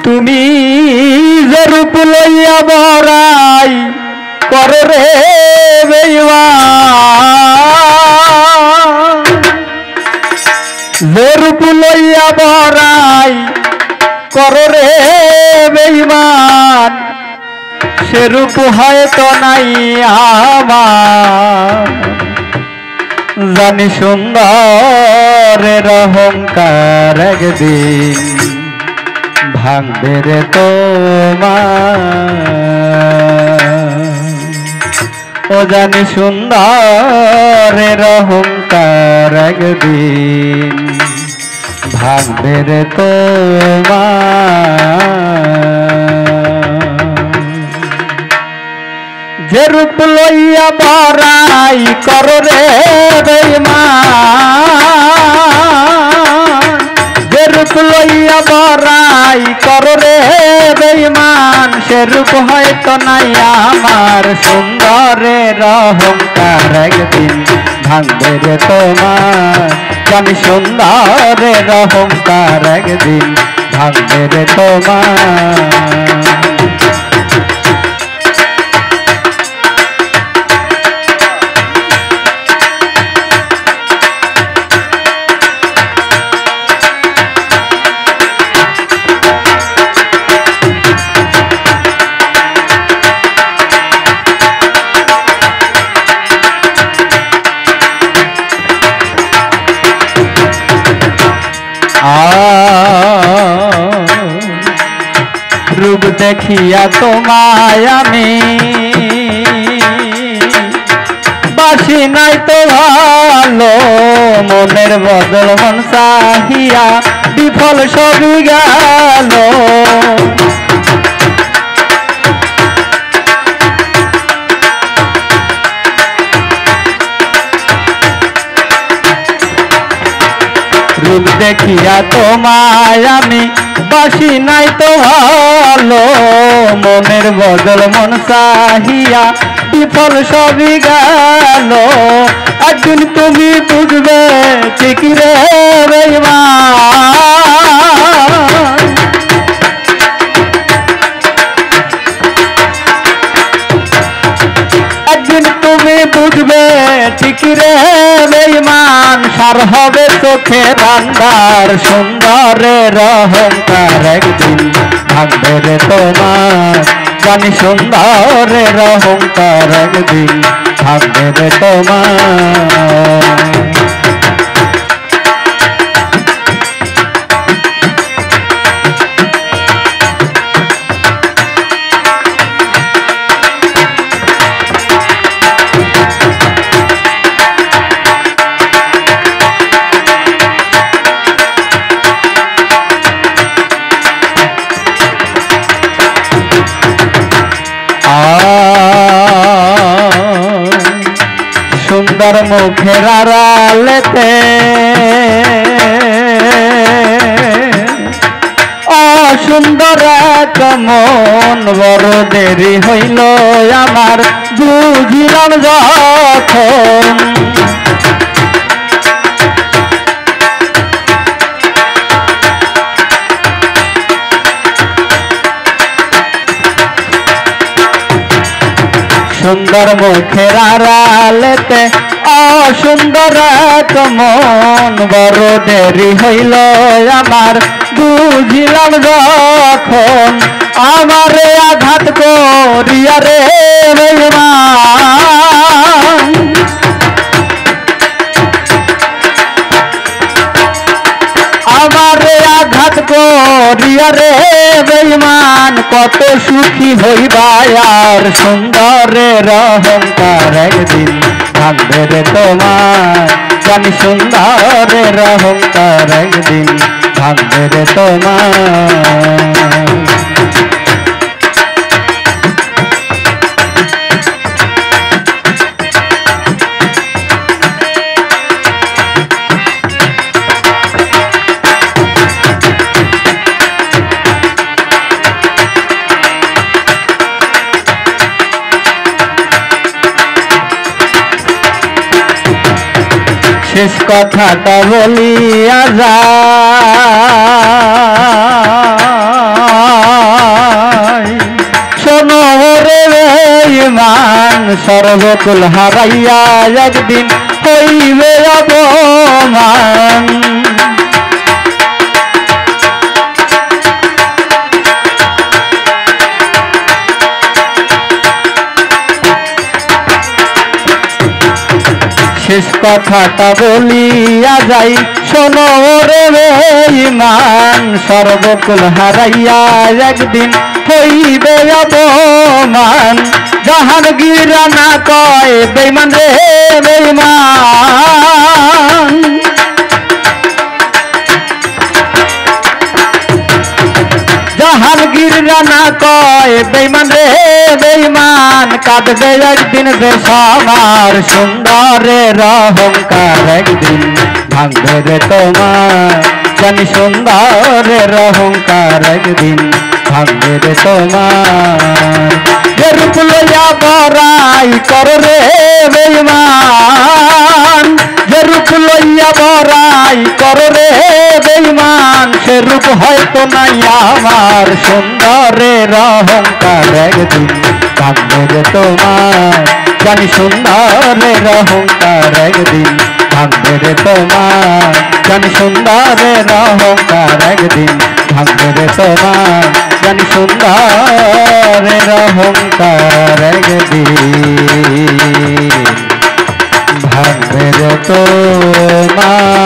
তুমি যে রূপ লইয়া বড়াই করো রে বেঈমান, যে রূপ লইয়া বড়াই করো রে বেঈমান, সে রূপ হয়তো নাই আমার। জানি সুন্দরের অহংকার একদিন ভাঙবে রে তোমার। ও জানি সুন্দরের অহংকার একদিন ভাঙবে রে তোমার। যে রূপ লইয়া বড়াই করো রে বেঈমান, যে রূপ লইয়া বড়াই করো রে বেঈমান, সে রূপ হয়তো নাই আমার। সুন্দরের অহংকার একদিন ভাঙবে রে তোমার। জানি সুন্দরের অহংকার একদিন ভাঙবে রে তোমার। রূপ দেখিয়া তোমায় আমি বাসি নাই তো ভালো, মনের বদল মন চাহিয়া বিফল সবই গেল। রূপ দেখিয়া তোমায় আমি বাসি নাই তো ভালো, মনের বদল মন চাহিয়া বিফল সবই গেল। একদিন তুমি বুঝবে ঠিক রে বেঈমান, একদিন তুমি বুঝবে ঠিক রে বেঈমান। সার হবে চোখের আন্ধার, সুন্দরের অহংকার একদিন ভাঙবে রে তোমার। জানি সুন্দরের অহংকার একদিন ভাঙবে রে তোমার। সুন্দর মুখের আড়ালেতে অসুন্দর এক মন, বড় দেরি হইল আমার বুঝিলাম যখন। সুন্দর মুখের আড়ালেতে অসুন্দর এক মন, বড় দেরি হইল আমার বুঝিলাম যখন। আমারে আঘাত করিয়া রে বেঈমান, আমারে আঘাত করিয়া রে বেঈমান, কত সুখী হইবা আর। সুন্দরের অহংকার একদিন ভাঙবে রে তোমার। জানি সুন্দরের অহংকার একদিন ভাঙবে রে তোমার। শেষ কথাটা বলিয়া যায় সর্বকুল হারাইয়া একদিন হইবে অপমান। শেষ কথাটা বলিয়া যাই, শোনো রে বেঈমান, সর্বকুল হারাইয়া একদিন হইবে অপমান। জাহাঙ্গীর রানা কয় বেঈমান রে বেঈমান, জাহাঙ্গীর রানা কয় বেঈমান রে বেঈমান, কাঁদবে একদিন বেসামার, সুন্দরের অহংকার একদিন ভাঙবে রে তোমার, জানি সুন্দরের অহংকার একদিন ভাঙবে রে তোমার। যে রূপ লইয়া বড়াই কর রে বেঈমান, যে রূপ লইয়া বড়াই কর রে বেঈমান, সে রূপ হয়তো নাই আমার, সুন্দরের অহংকার একদিন ভাঙবে রে তোমার, জানি সুন্দরের অহংকার একদিন ভাঙবে রে তোমার, জানি সুন্দরের অহংকার একদিন ভাঙবে রে তোমার, জানি সুন্দরের অহংকার একদিন ভাঙবে রে তোমার।